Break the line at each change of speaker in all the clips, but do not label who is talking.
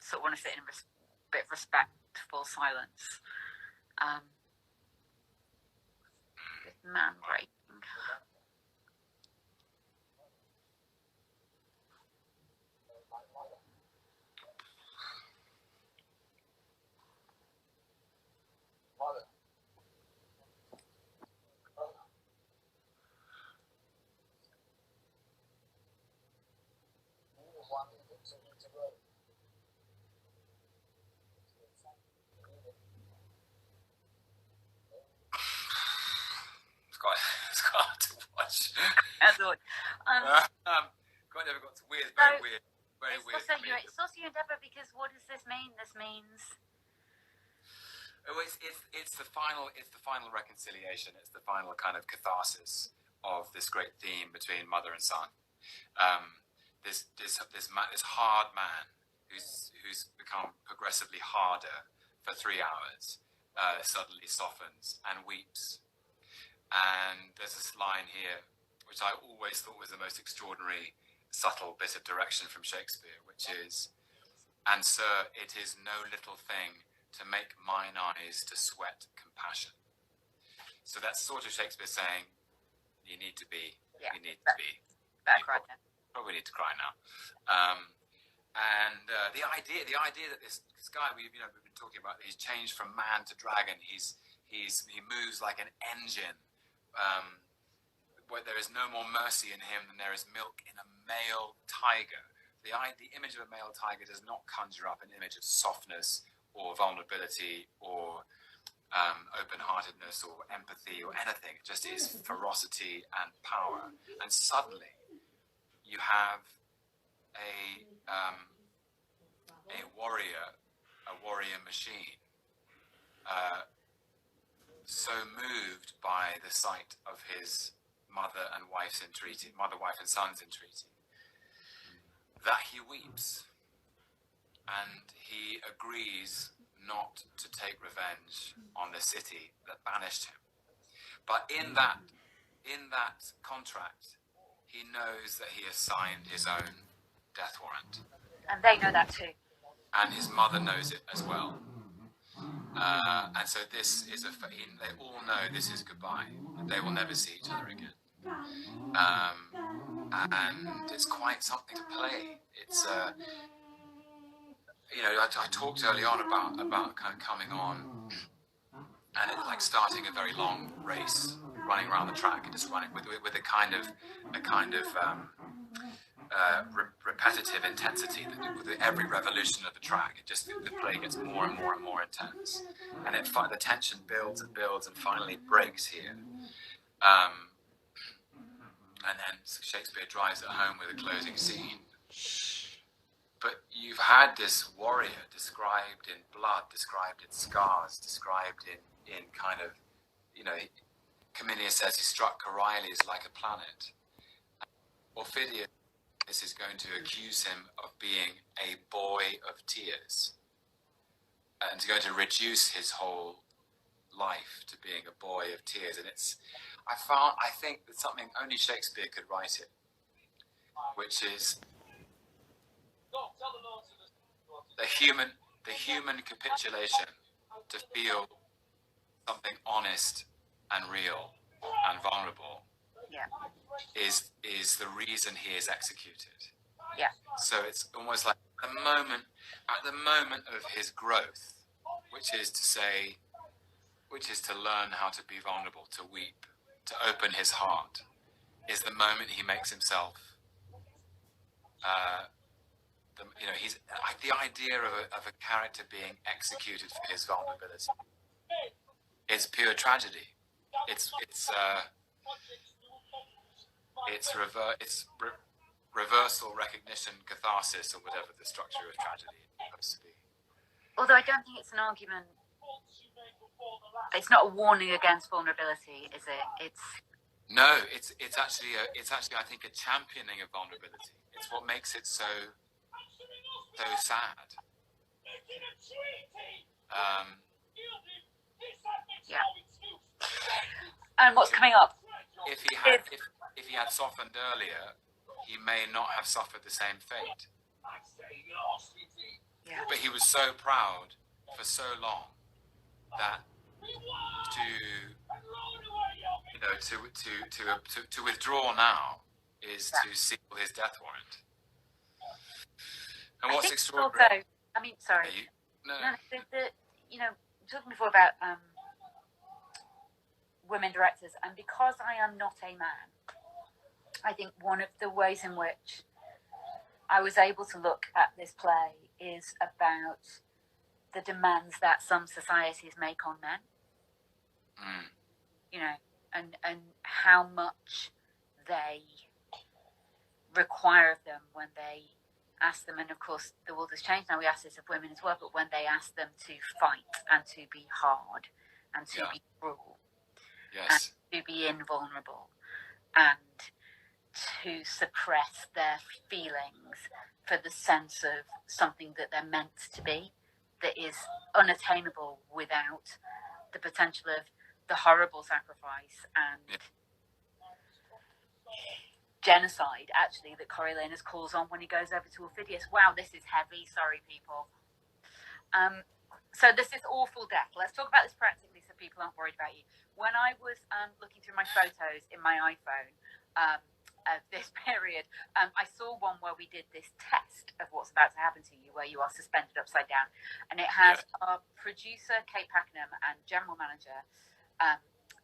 sort of want to sit in a bit of respectful silence. With man breaking.
It's hard to watch.
As always.
Quite never got to weird. Very weird. Very weird.
It's also your endeavour, because what does this mean? This means.
Oh, it's the final reconciliation. It's the final kind of catharsis of this great theme between mother and son. This hard man who's become progressively harder for 3 hours suddenly softens and weeps. And there's this line here which I always thought was the most extraordinary, subtle bit of direction from Shakespeare, which is, "And sir, it is no little thing to make mine eyes to sweat compassion." So that's sort of Shakespeare saying, you need to be. Probably need to cry now. And the idea that this guy we've been talking about, he's changed from man to dragon. He moves like an engine. Where there is no more mercy in him than there is milk in a male tiger. The image of a male tiger does not conjure up an image of softness or vulnerability or open-heartedness or empathy or anything. It just is ferocity and power. And suddenly you have a warrior machine, so moved by the sight of his mother, wife and son's entreaty, that he weeps, and he agrees not to take revenge on the city that banished him. But in that contract, he knows that he has signed his own death warrant.
And they know that too.
And his mother knows it as well. And so this is they all know this is goodbye. They will never see each other again. And it's quite something to play. It's I talked early on about kind of coming on, and it's like starting a very long race, running around the track and just running with a kind of repetitive intensity. With every revolution of the track, the play gets more and more and more intense, and the tension builds and builds and finally breaks here. And then Shakespeare drives it home with a closing scene. But you've had this warrior described in blood, described in scars, described in kind of, Cominius says he struck Coriolis like a planet. Aufidius is going to accuse him of being a boy of tears, and is going to reduce his whole life to being a boy of tears. And I think that something only Shakespeare could write it, which is the human capitulation to feel something honest and real and vulnerable.
Yeah.
Is the reason he is executed.
Yeah.
So it's almost like at the moment of his growth, which is to learn how to be vulnerable, to weep, to open his heart, is the moment he makes himself. He's like the idea of a character being executed for his vulnerability. It's pure tragedy. It's reversal, recognition, catharsis, or whatever the structure of tragedy is supposed to be.
Although I don't think it's an argument. It's not a warning against vulnerability, is it?
No, it's actually I think a championing of vulnerability. It's what makes it so sad.
Yeah. And what's coming up?
If he had softened earlier, he may not have suffered the same fate.
Yeah.
But he was so proud for so long that to withdraw now is to seal his death warrant. And what's extraordinary?
Also, I mean, sorry.
No.
You know, talking before about women directors, and because I am not a man, I think one of the ways in which I was able to look at this play is about the demands that some societies make on men. You know, and how much they require of them when they ask them, and of course the world has changed now, we ask this of women as well, but when they ask them to fight and to be hard and to be cruel, and to be invulnerable and to suppress their feelings for the sense of something that they're meant to be, that is unattainable without the potential of the horrible sacrifice and genocide, actually, that Coriolanus calls on when he goes over to Ophidius. Wow, this is heavy. Sorry, people. So this is awful death. Let's talk about this practically so people aren't worried about you. When I was looking through my photos in my iPhone of this period, I saw one where we did this test of what's about to happen to you, where you are suspended upside down. And it has our producer, Kate Pakenham, and general manager,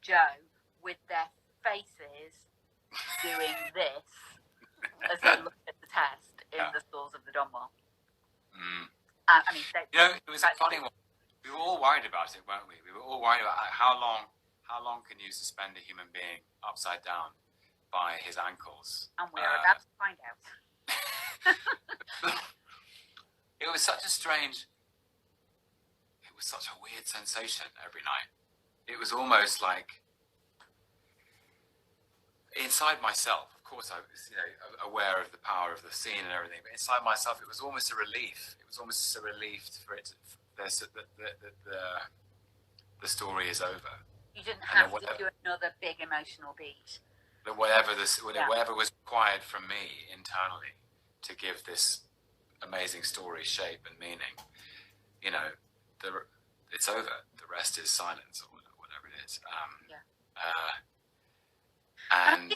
Joe, with their faces doing this as they look at the test in the stalls of the Donmar. I mean,
it was a funny one. We were all worried about it, weren't we? We were all worried about how long can you suspend a human being upside down by his ankles?
And we're about to find out.
It was such a weird sensation every night. It was almost like, inside myself, of course, I was aware of the power of the scene and everything, but inside myself, it was almost a relief. It was almost a relief for it the story is over.
You didn't have to do another big emotional beat.
That whatever was required from me internally to give this amazing story shape and meaning, it's over. The rest is silence or whatever it is. And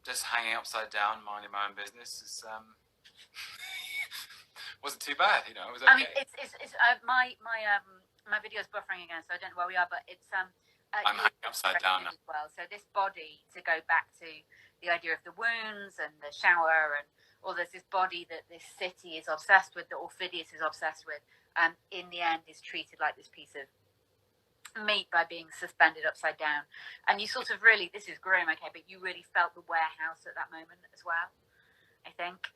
just hanging upside down, minding my own business is wasn't too bad. It was okay.
I mean, it's my video's buffering again, so I don't know where we are, but it's
I'm hanging upside down now.
As well. So this body, to go back to the idea of the wounds and the shower, and there's this body that this city is obsessed with, that Ophidius is obsessed with, and in the end is treated like this piece of meat by being suspended upside down. And you sort of really, this is grim, okay, but you really felt the warehouse at that moment as well, I think,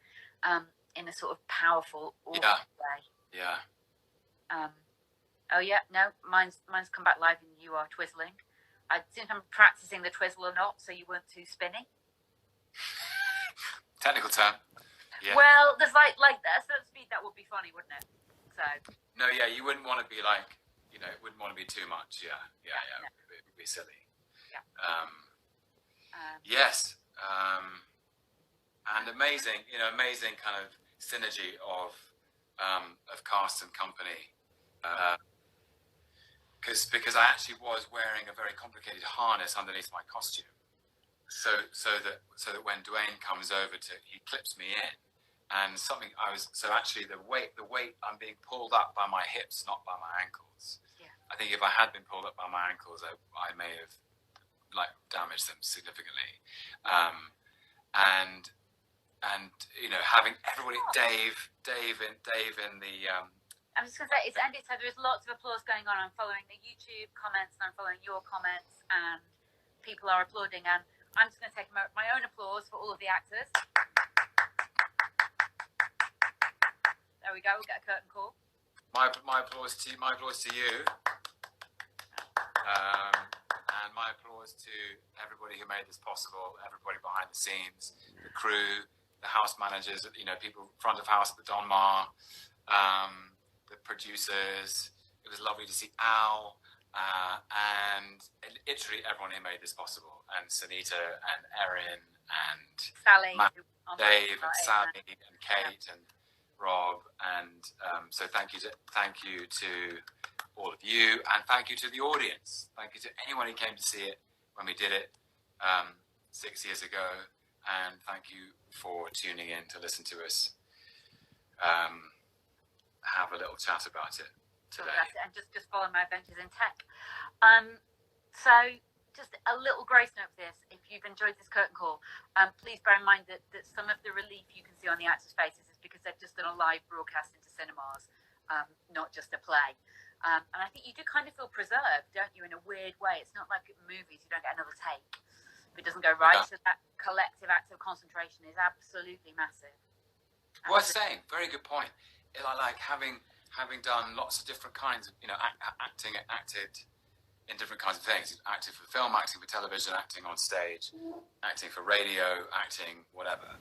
in a sort of powerful, awful way.
Yeah.
Oh yeah, no, mine's come back live and you are twizzling. I think I'm practicing the twizzle or not, so you weren't too spinny.
Technical term. Yeah.
Well, there's like that, so to speak, that would be funny, wouldn't it? So.
No, yeah, you wouldn't want to be like, it wouldn't want to be too much. Yeah. No. It would be silly.
Yeah.
Yes. And amazing kind of synergy of cast and company. Because I actually was wearing a very complicated harness underneath my costume, so that when Dwayne comes over he clips me in, and actually the weight I'm being pulled up by my hips, not by my ankles.
Yeah. I
think if I had been pulled up by my ankles, I may have damaged them significantly, and having everybody, Dave in the.
I'm just going to say, it's ended, so there's lots of applause going on. I'm following the YouTube comments, and I'm following your comments, and people are applauding. And I'm just going to take my own applause for all of the actors. There we go. We'll get a curtain call.
My applause to you. And my applause to everybody who made this possible, everybody behind the scenes, the crew, the house managers, people front of house at the Donmar, the producers. It was lovely to see Al, and literally everyone who made this possible, and Sunita and Erin and
Sally,
Matt, Dave and Sally and Kate and Rob, and so thank you to all of you, and thank you to the audience. Thank you to anyone who came to see it when we did it 6 years ago, and thank you for tuning in to listen to us have a little chat about it today.
And just follow my adventures in tech. So just a little grace note for this. If you've enjoyed this curtain call, please bear in mind that some of the relief you can see on the actors' faces is because they've just done a live broadcast into cinemas, not just a play. And I think you do kind of feel preserved, don't you, in a weird way. It's not like movies, you don't get another take if it doesn't go right. Yeah. So that collective act of concentration is absolutely massive.
Worth saying. Very good point. I like having done lots of different kinds of, acted in different kinds of things. Acting for film, acting for television, acting on stage, acting for radio, acting whatever.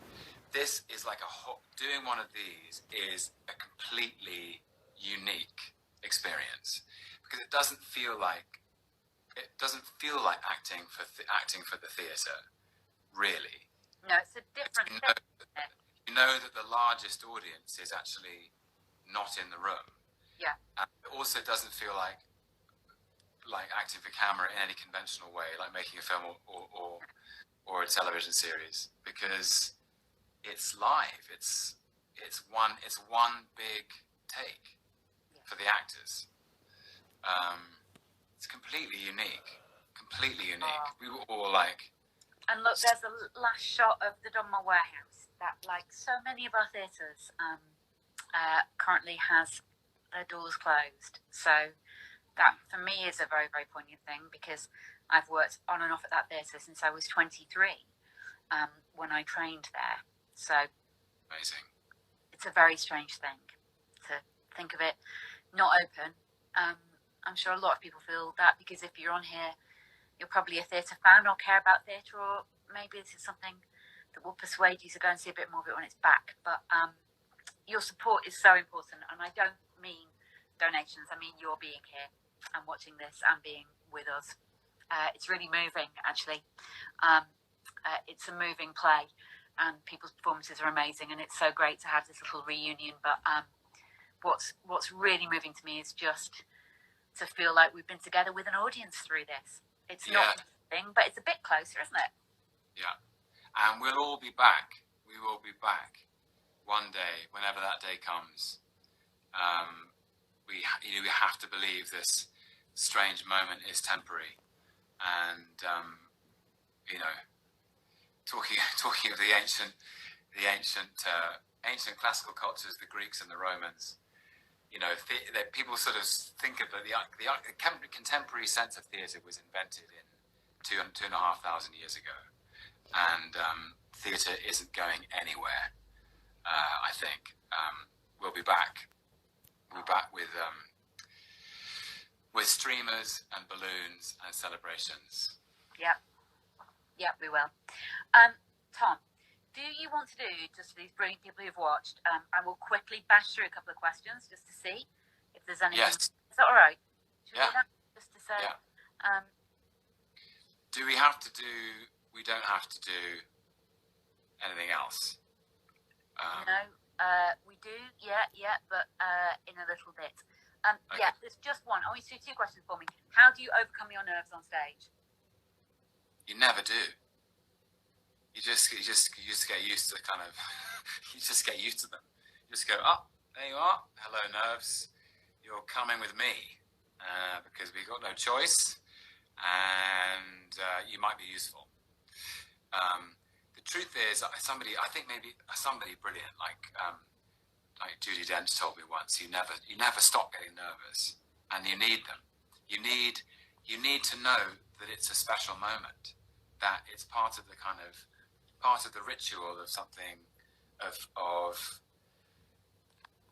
This is like doing one of these is a completely unique experience because it doesn't feel like acting for the theatre, really.
No, it's a different thing.
You know that the largest audience is actually not in the room.
Yeah.
And it also doesn't feel like acting for camera in any conventional way, like making a film or a television series, because it's live. It's one big take for the actors. It's completely unique. We were all like.
And look, there's a last shot of the Donmar Warehouse that, like so many of our theatres, currently has their doors closed. So that for me is a very, very poignant thing because I've worked on and off at that theatre since I was 23 when I trained there. So
amazing.
It's a very strange thing to think of it not open. I'm sure a lot of people feel that because if you're on here, you're probably a theatre fan or care about theatre, or maybe this is something that will persuade you to go and see a bit more of it when it's back. But your support is so important, and I don't mean donations. I mean you're being here and watching this and being with us. It's really moving, actually. It's a moving play, and people's performances are amazing, and it's so great to have this little reunion. But what's really moving to me is just to feel like we've been together with an audience through this. It's not a thing, but it's a bit closer, isn't it?
Yeah, and we'll all be back. We will be back one day, whenever that day comes. We have to believe this strange moment is temporary, and talking of the ancient classical cultures, the Greeks and the Romans. People sort of think of the contemporary sense of theatre was invented in 2,500 years ago, and theatre isn't going anywhere. I think we'll be back. We'll be back with streamers and balloons and celebrations.
Yep, we will. Tom, do you want to do, just for these brilliant people who've watched, I will quickly bash through a couple of questions just to see if there's anything.
Yes.
Is that all right? Should we
Yeah.
do that? Just to say.
Yeah. Do we have to do? We don't have to do anything else.
No, we do. Yeah, but in a little bit.
Okay.
Yeah, there's just one. I want you to do two questions for me. How do you overcome your nerves on stage?
You never do. You just get used to kind of. You just get used to them. You just go, oh, there you are. Hello, nerves. You're coming with me because we've got no choice, and you might be useful. The truth is, I think maybe somebody brilliant like Judi Dench told me once. You never stop getting nervous, and you need them. You need to know that it's a special moment, that it's part of the ritual of something of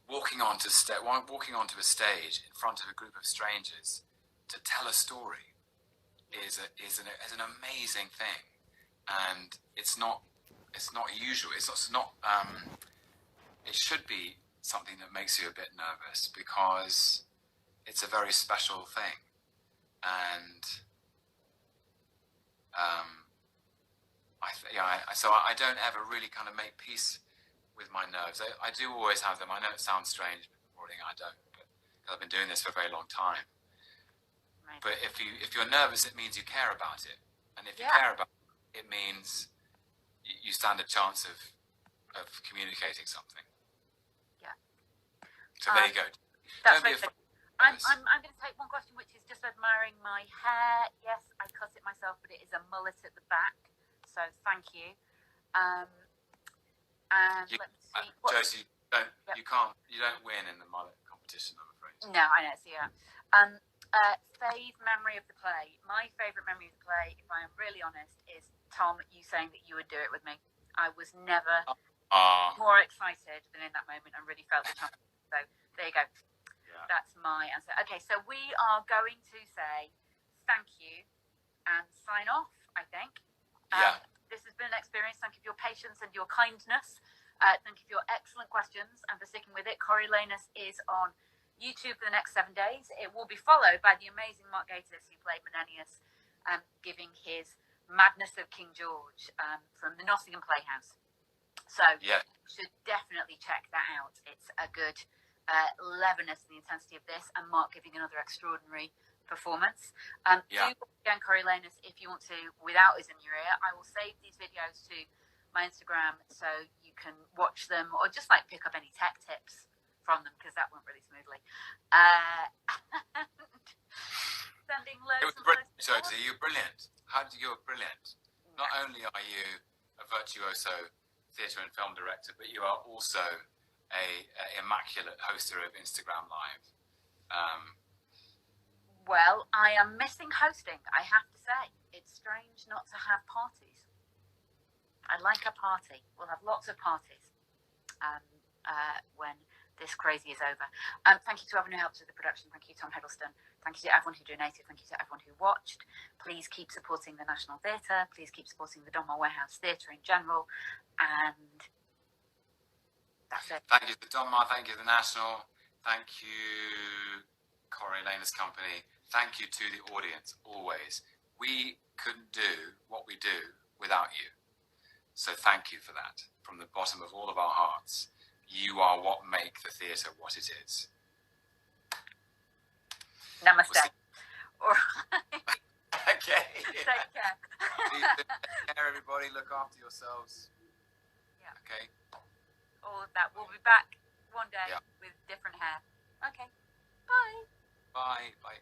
walking onto a stage in front of a group of strangers to tell a story is an amazing thing, and it's not usual. It's not. It should be something that makes you a bit nervous because it's a very special thing, and so I don't ever really kind of make peace with my nerves. I do always have them. I know it sounds strange, but I don't. But I've been doing this for a very long time.
Right.
But if you're nervous, it means you care about it, and if you care about it, it means you stand a chance of communicating something.
Yeah.
So there you go.
That's very good. I'm going to take one question, which is just admiring my hair. Yes, I cut it myself, but it is a mullet at the back. So thank you. And let me see.
Josie, you don't win in the mullet competition, I'm afraid.
No, I know. See that. Fave memory of the play. My favourite memory of the play, if I am really honest, is Tom, you saying that you would do it with me. I was never more excited than in that moment and really felt the chance. So there you go. Yeah. That's my answer. Okay, so we are going to say thank you and sign off, I think. This has been an experience. Thank you for your patience and your kindness. Thank you for your excellent questions and for sticking with it. Coriolanus is on YouTube for the next 7 days. It will be followed by the amazing Mark Gatiss, who played Menenius, giving his Madness of King George from the Nottingham Playhouse. So you should definitely check that out. It's a good leverness and the intensity of this, and Mark giving another extraordinary performance. Do again, Coriolanus, if you want to, without us in your ear. I will save these videos to my Instagram so you can watch them, or just like pick up any tech tips from them, because that went really smoothly. Sending loads.
It was brilliant, Josie. You're brilliant. You're brilliant. Not only are you a virtuoso theatre and film director, but you are also a immaculate hoster of Instagram Live.
Well, I am missing hosting, I have to say. It's strange not to have parties. I like a party. We'll have lots of parties when this crazy is over. Thank you to everyone who helped with the production. Thank you, Tom Hiddleston. Thank you to everyone who donated. Thank you to everyone who watched. Please keep supporting the National Theatre. Please keep supporting the Donmar Warehouse Theatre in general. And that's it.
Thank you to Donmar. Thank you to the National. Thank you, Coriolanus Company. Thank you to the audience, always. We couldn't do what we do without you. So thank you for that. From the bottom of all of our hearts. You are what make the theatre what it is.
Namaste.
All right. Okay.
Take care.
Take care, everybody. Look after yourselves.
Yeah.
Okay.
All of that. We'll be back one day with different hair. Okay. Bye.
Bye. Bye.